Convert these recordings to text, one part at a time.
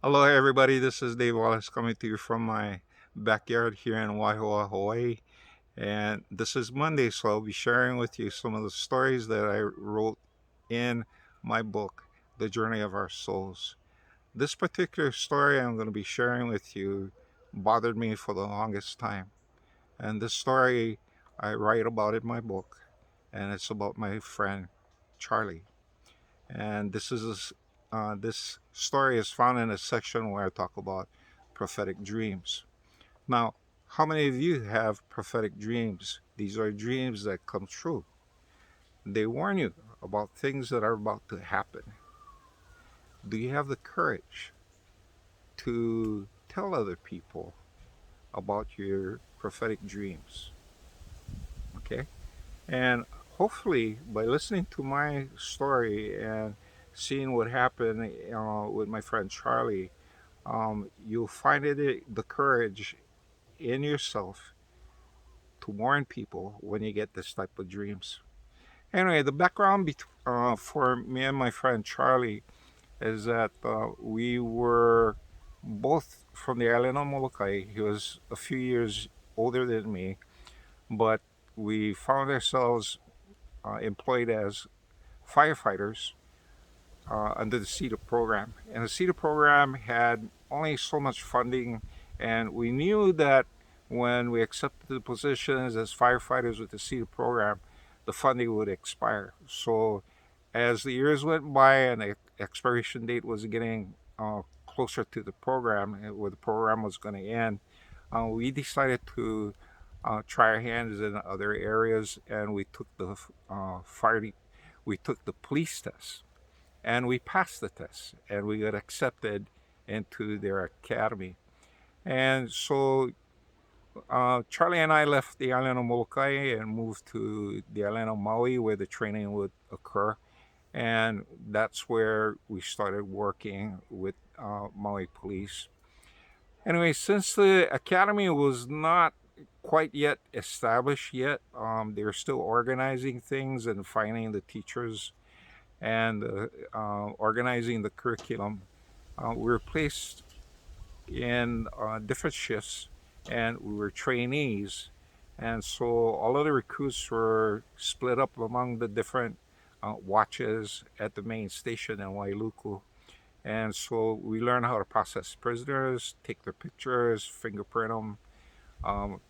Hello, everybody. This is Dave Wallace coming to you from my backyard here in Waihoa, Hawaii. And this is Monday, so I'll be sharing with you some of the stories that I wrote in my book, The Journey of Our Souls. This particular story I'm going to be sharing with you bothered me for the longest time. And this story I write about in my book, and it's about my friend Charlie. And this story is found in a section where I talk about prophetic dreams. Now, how many of you have prophetic dreams? These are dreams that come true. They warn you about things that are about to happen. Do you have the courage to tell other people about your prophetic dreams? Okay? And hopefully, by listening to my story and seeing what happened with my friend Charlie, you'll find the courage in yourself to warn people when you get this type of dreams. Anyway, the background for me and my friend Charlie is that we were both from the island of Molokai. He was a few years older than me, but we found ourselves employed as firefighters under the CETA program. And the CETA program had only so much funding, and we knew that when we accepted the positions as firefighters with the CETA program, the funding would expire. So, as the years went by and the expiration date was getting closer to the program, where the program was going to end, we decided to try our hands in other areas, and we took the we took the police test and we passed the test and we got accepted into their academy. And so Charlie and I left the island of Molokai and moved to the island of Maui where the training would occur. And that's where we started working with Maui police. Anyway, since the academy was not quite yet established yet, they were still organizing things and finding the teachers and organizing the curriculum. We were placed in different shifts and we were trainees. And so all of the recruits were split up among the different watches at the main station in Wailuku. And so we learned how to process prisoners, take their pictures, fingerprint them.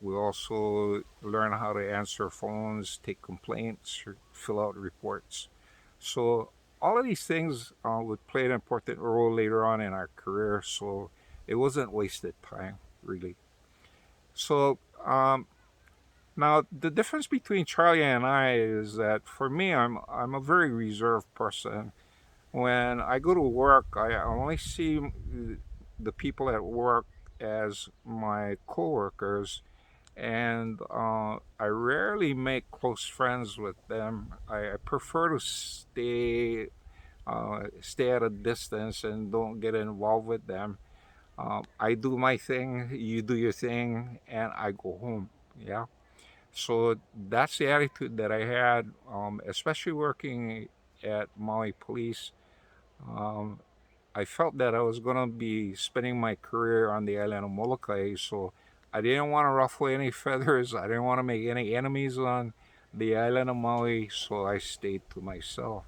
We also learn how to answer phones, take complaints, fill out reports. So all of these things would play an important role later on in our career. So it wasn't wasted time, really. So now the difference between Charlie and I is that for me, I'm a very reserved person. When I go to work, I only see the people at work as my coworkers, and I rarely make close friends with them. I prefer to stay at a distance and don't get involved with them. I do my thing, you do your thing, and I go home. Yeah. So that's the attitude that I had, especially working at Maui Police. Um, I felt that I was going to be spending my career on the island of Molokai, so I didn't want to ruffle any feathers. I didn't want to make any enemies on the island of Maui, so I stayed to myself.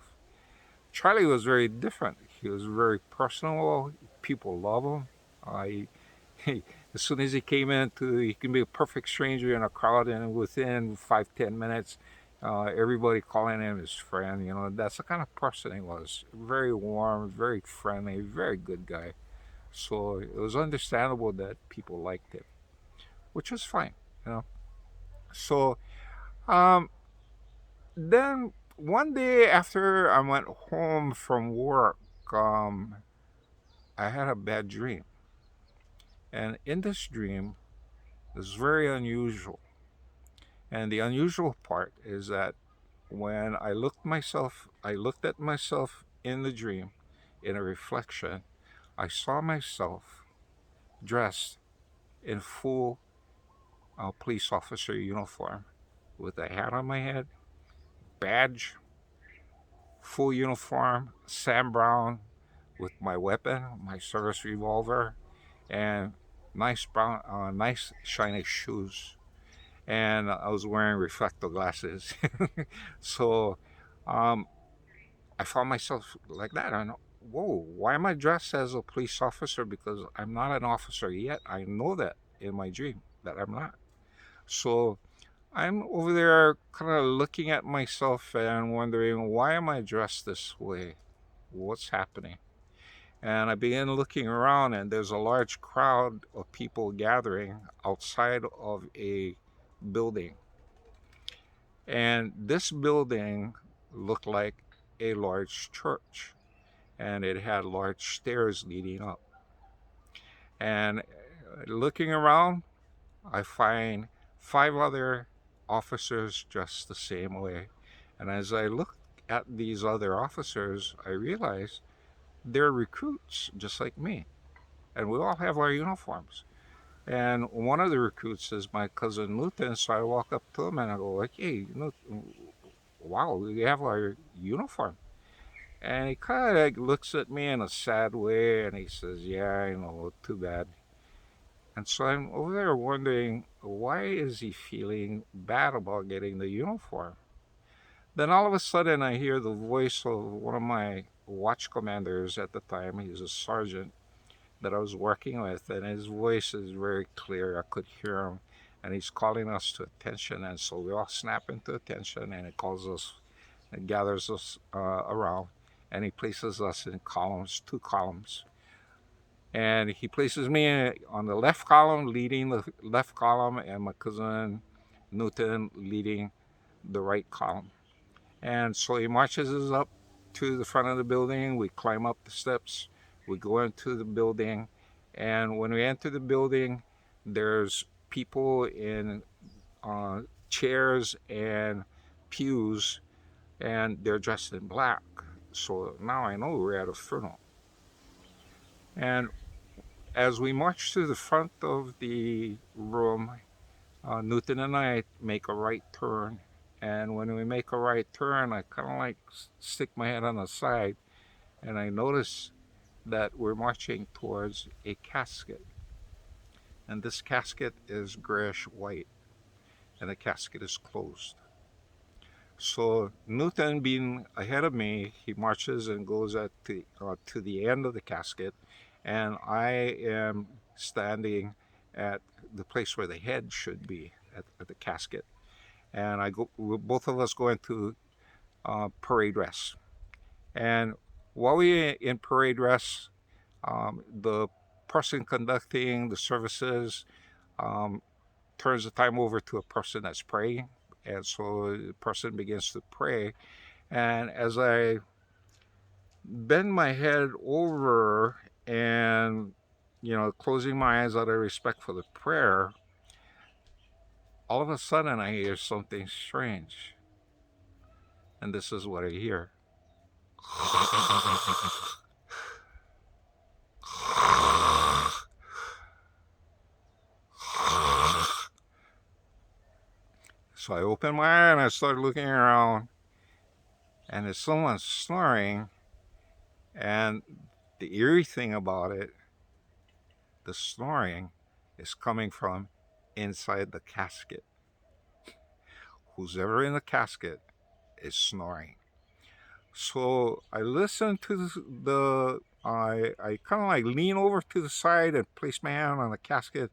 Charlie was very different. He was very personable. People love him. I, he, as soon as he came into, he can be a perfect stranger in a crowd, and within 5, 10 minutes, everybody calling him his friend. You know, that's the kind of person he was. Very warm, very friendly, very good guy. So it was understandable that people liked him, which was fine. You know. So um, then one day after I went home from work, um, I had a bad dream. And in this dream, it was very unusual. And the unusual part is that when I looked at myself in the dream, in a reflection, I saw myself dressed in full police officer uniform with a hat on my head, badge, full uniform, Sam Brown, with my weapon, my service revolver, and nice brown, nice shiny shoes. And I was wearing reflective glasses. So um, I found myself like that. I know, whoa, why am I dressed as a police officer? Because I'm not an officer yet. I know that in my dream that I'm not. So I'm over there kind of looking at myself and wondering, why am I dressed this way? What's happening? And I began looking around, and there's a large crowd of people gathering outside of a building. And this building looked like a large church, and it had large stairs leading up. And looking around, I find 5 other officers dressed the same way. And as I look at these other officers, I realize they're recruits just like me. And we all have our uniforms. And one of the recruits is my cousin Newton. So I walk up to him and I go like, hey, wow, we have our uniform. And he kind of like looks at me in a sad way and he says, yeah, I know, too bad. And so I'm over there wondering, why is he feeling bad about getting the uniform? Then all of a sudden I hear the voice of one of my watch commanders at the time. He's a sergeant that I was working with, and his voice is very clear. I could hear him, and he's calling us to attention. And so we all snap into attention, and he calls us and gathers us around, and he places us in columns, 2 columns. And he places me on the left column, leading the left column, and my cousin Newton leading the right column. And so he marches us up to the front of the building. We climb up the steps. We go into the building. And when we enter the building, there's people in chairs and pews, and they're dressed in black. So now I know we're at a funeral. And as we march to the front of the room, Newton and I make a right turn. And when we make a right turn, I kind of like stick my head on the side, and I notice that we're marching towards a casket. And this casket is grayish white, and the casket is closed. So Newton, being ahead of me, he marches and goes to the end of the casket, and I am standing at the place where the head should be at the casket. And both of us go into parade dress. And while we're in parade dress, the person conducting the services turns the time over to a person that's praying. And so the person begins to pray. And as I bend my head over and, closing my eyes out of respect for the prayer, all of a sudden I hear something strange. And this is what I hear. So I open my eye and I start looking around, and there's someone snoring. And the eerie thing about it, the snoring is coming from inside the casket. Who's ever in the casket is snoring. So I listen to I kind of like lean over to the side and place my hand on the casket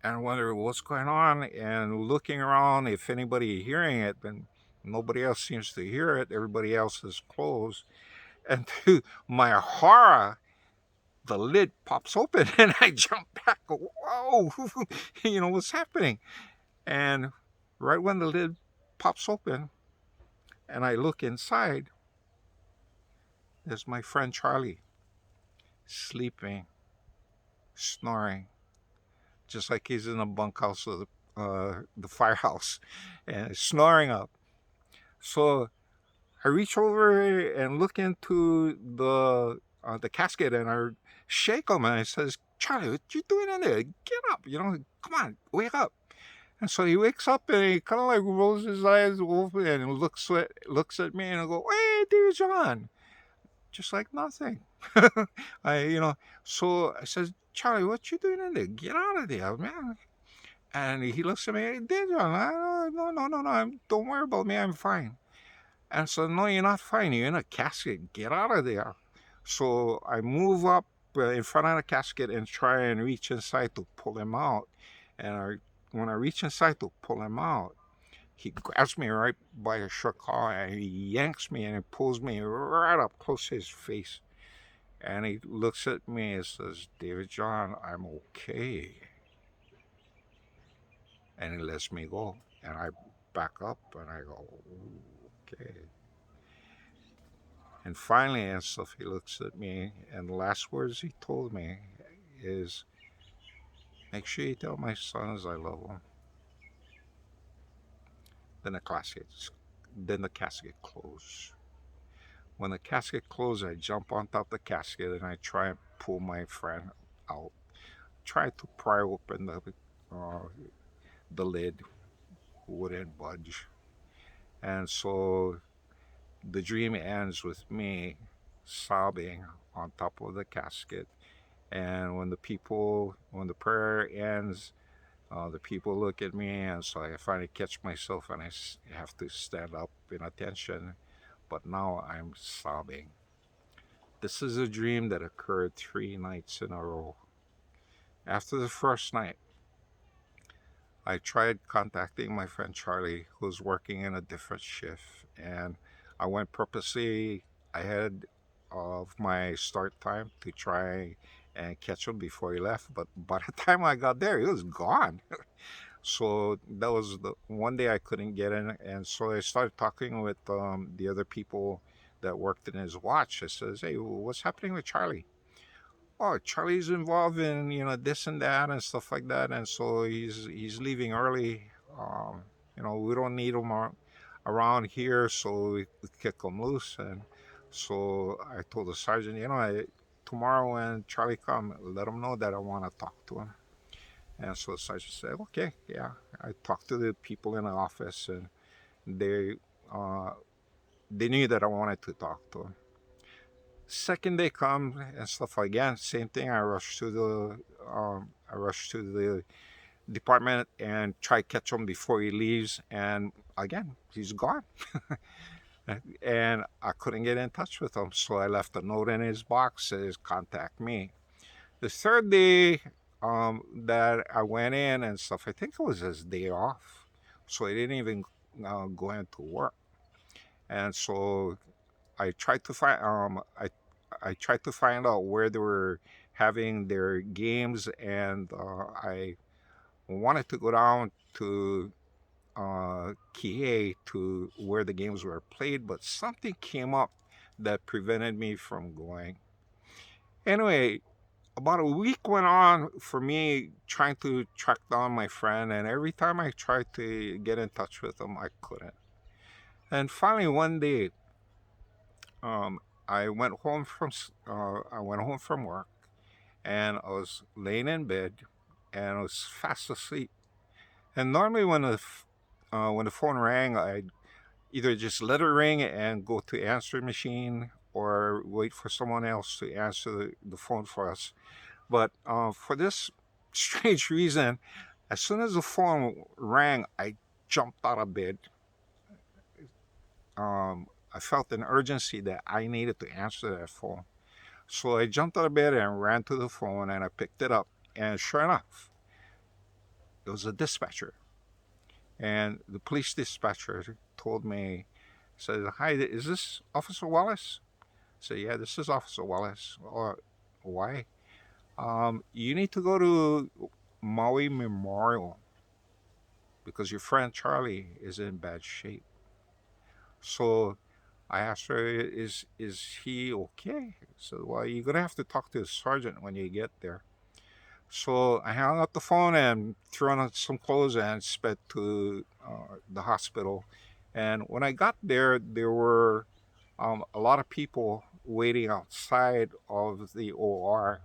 and wonder what's going on, and looking around if anybody hearing it, and nobody else seems to hear it. Everybody else is closed. And to my horror, the lid pops open and I jump back. Whoa, what's happening? And right when the lid pops open and I look inside, there's my friend Charlie, sleeping, snoring, just like he's in the bunkhouse of the firehouse, and snoring up. So I reach over and look into the casket, and I shake him, and I says, "Charlie, what you doing in there? Get up! Come on, wake up!" And so he wakes up and he kind of like rolls his eyes open and looks at me and I go, "Hey, dear John," just like nothing. So I says, Charlie, what you doing in there? Get out of there, man. And he looks at me, hey, Daniel, no, don't worry about me, I'm fine. And so, no, you're not fine, you're in a casket, get out of there. So I move up in front of the casket and try and reach inside to pull him out. When I reach inside to pull him out, he grabs me right by the shirt collar and he yanks me and he pulls me right up close to his face. And he looks at me and says, David John, I'm okay. And he lets me go. And I back up and I go, okay. And finally, and stuff, he looks at me and the last words he told me is, make sure you tell my sons I love them. Then the casket closed. When the casket closed, I jump on top of the casket and I try and pull my friend out. Try to pry open the lid, wouldn't budge. And so the dream ends with me sobbing on top of the casket. And when the prayer ends, the people look at me, and so I finally catch myself and I have to stand up in attention. But now I'm sobbing. This is a dream that occurred 3 nights in a row. After the first night, I tried contacting my friend Charlie, who's working in a different shift, and I went purposely ahead of my start time to try and catch him before he left. But by the time I got there, he was gone. So that was the one day I couldn't get in, and so I started talking with the other people that worked in his watch. I says, "Hey, what's happening with Charlie?" Oh, Charlie's involved in this and that and stuff like that, and so he's leaving early. We don't need him around here, so we kick him loose. And so I told the sergeant, tomorrow when Charlie come, let him know that I want to talk to him. And so the sergeant said, okay, yeah. I talked to the people in the office, and they uh, they knew that I wanted to talk to him. Second day comes and stuff again, same thing. I rush to the department and try to catch him before he leaves, and again he's gone. And I couldn't get in touch with him, so I left a note in his box says contact me. The third day that I went in and stuff, I think it was his day off, so I didn't even go into work. And so I tried to find I tried to find out where they were having their games, and I wanted to go down to Kihei to where the games were played, but something came up that prevented me from going. Anyway, about a week went on for me trying to track down my friend, and every time I tried to get in touch with him, I couldn't. And finally, one day, um, I went home from work, and I was laying in bed, and I was fast asleep. And normally, when the phone rang, I either just let it ring and go to answer machine or wait for someone else to answer the phone for us. But for this strange reason, as soon as the phone rang, I jumped out of bed. I felt an urgency that I needed to answer that phone. So I jumped out of bed and ran to the phone and I picked it up. And sure enough, it was a dispatcher. And the police dispatcher told me, said, "Hi, is this Officer Wallace?" I said, "Yeah, this is Officer Wallace." Or, why? You need to go to Maui Memorial because your friend Charlie is in bad shape. So I asked her, is he okay? So, well, you're gonna have to talk to the sergeant when you get there. So I hung up the phone and threw on some clothes and sped to the hospital. And when I got there, there were a lot of people waiting outside of the OR,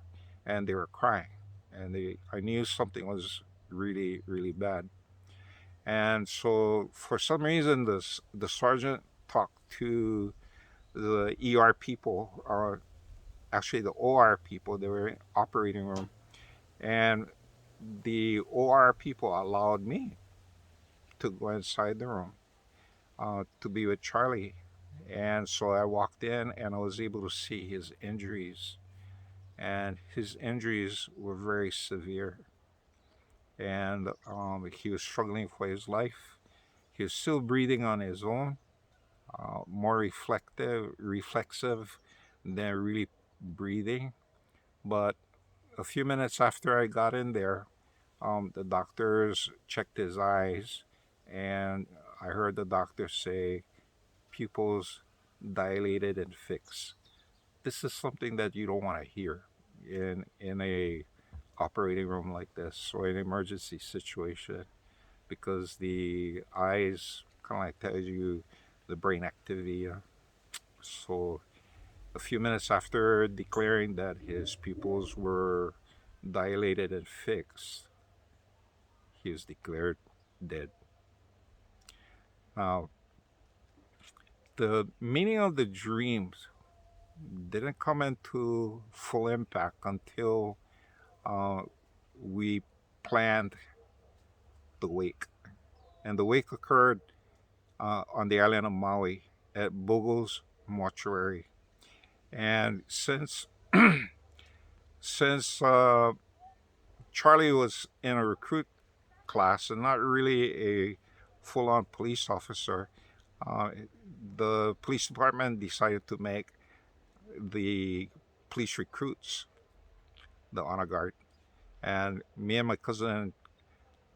and they were crying. And I knew something was really, really bad. And so, for some reason, the sergeant talked to the ER people actually the OR people. They were in operating room, and the OR people allowed me to go inside the room to be with Charlie. And so I walked in and I was able to see his injuries. And his injuries were very severe. And he was struggling for his life. He was still breathing on his own, more reflexive than really breathing. But a few minutes after I got in there, the doctors checked his eyes, and I heard the doctor say, pupils dilated and fixed. This is something that you don't want to hear in a operating room like this or an emergency situation, because the eyes kind of like tells you the brain activity. So a few minutes after declaring that his pupils were dilated and fixed, he was declared dead. Now, the meaning of the dreams didn't come into full impact until uh, we planned the wake. And the wake occurred on the island of Maui at Bogos Mortuary. And since Charlie was in a recruit class and not really a full-on police officer, uh, the police department decided to make the police recruits the honor guard. And me and my cousin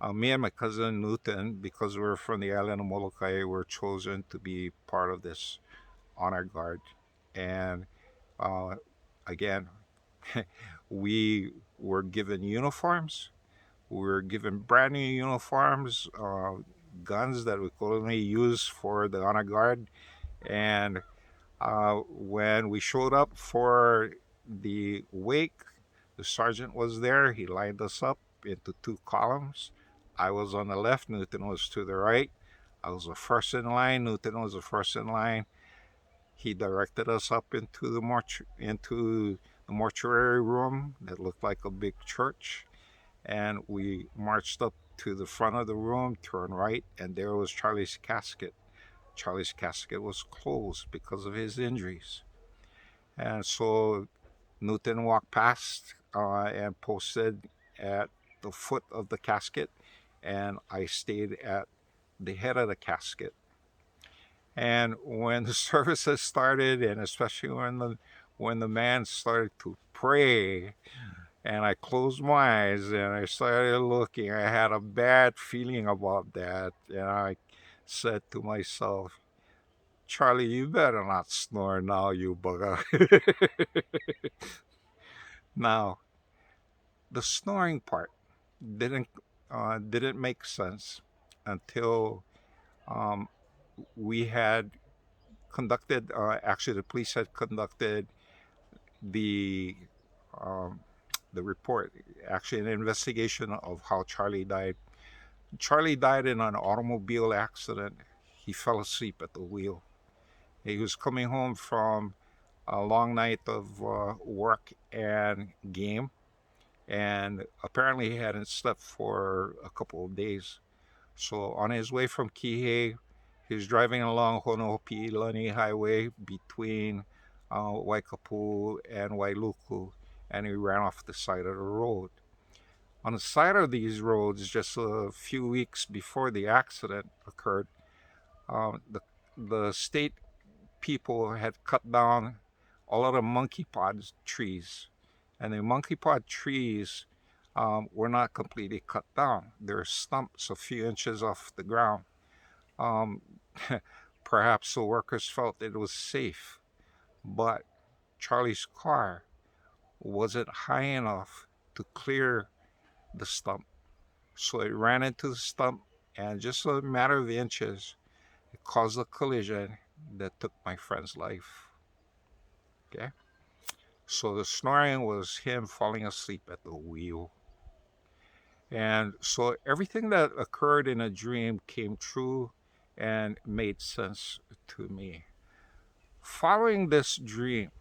Newton, because we're from the island of Molokai, were chosen to be part of this honor guard. And uh, again, we were given uniforms. We were given brand new uniforms, guns that we could only use for the honor guard. And when we showed up for the wake, the sergeant was there. He lined us up into two columns. I was on the left, Newton was to the right. I was the first in line, Newton was the first in line. He directed us up into the mortuary room that looked like a big church. And we marched up to the front of the room, turned right, and there was Charlie's casket. Charlie's casket was closed because of his injuries. And so Newton walked past and posted at the foot of the casket, and I stayed at the head of the casket. And when the services started, and especially when the man started to pray, and I closed my eyes and I started looking, I had a bad feeling about that, and I said to myself, Charlie, you better not snore now, you bugger. Now, the snoring part didn't didn't make sense until um, we had conducted. Actually, the police had conducted the um, the report. Actually, an investigation of how Charlie died. Charlie died in an automobile accident. He fell asleep at the wheel. He was coming home from a long night of work and game, and apparently he hadn't slept for a couple of days. So on his way from Kihei, he was driving along Honohopi'ilani Highway between Waikapu and Wailuku, and he ran off the side of the road. On the side of these roads, just a few weeks before the accident occurred, the state people had cut down a lot of monkey pod trees, and the monkey pod trees were not completely cut down. They're stumps a few inches off the ground. Um, Perhaps the workers felt it was safe, but Charlie's car wasn't high enough to clear the stump. So it ran into the stump, and just a matter of inches, it caused a collision that took my friend's life. Okay? So the snoring was him falling asleep at the wheel. And so everything that occurred in a dream came true and made sense to me. Following this dream,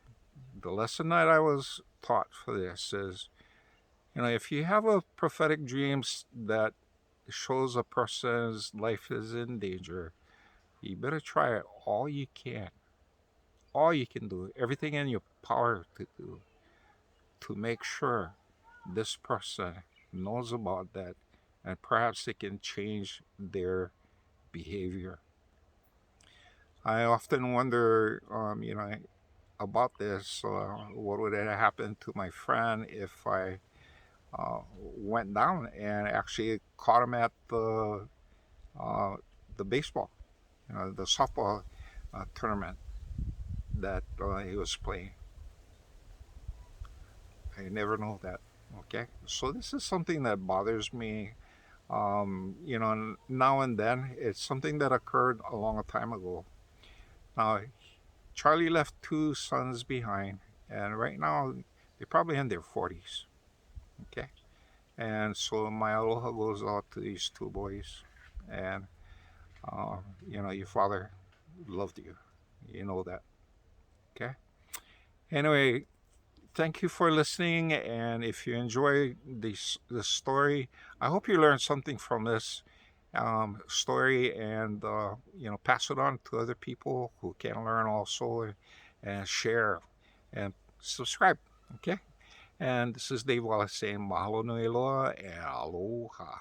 The lesson that I was taught for this is, if you have a prophetic dreams that shows a person's life is in danger, you better try it all you can do, everything in your power to do to make sure this person knows about that and perhaps they can change their behavior. I often wonder, about this. What would have happened to my friend if I went down and actually caught him at uh, the baseball, the softball tournament that he was playing? I never know that. Okay, so this is something that bothers me. Now and then. It's something that occurred a long time ago. Now, Charlie left two sons behind, and right now they're probably in their 40s. Okay, and so my aloha goes out to these two boys, and your father loved you. You know that. Okay. Anyway, thank you for listening, and if you enjoy this story, I hope you learned something from this story, and pass it on to other people who can learn also, and share and subscribe. Okay. And this is Dave Wallace saying mahalo nui loa and aloha.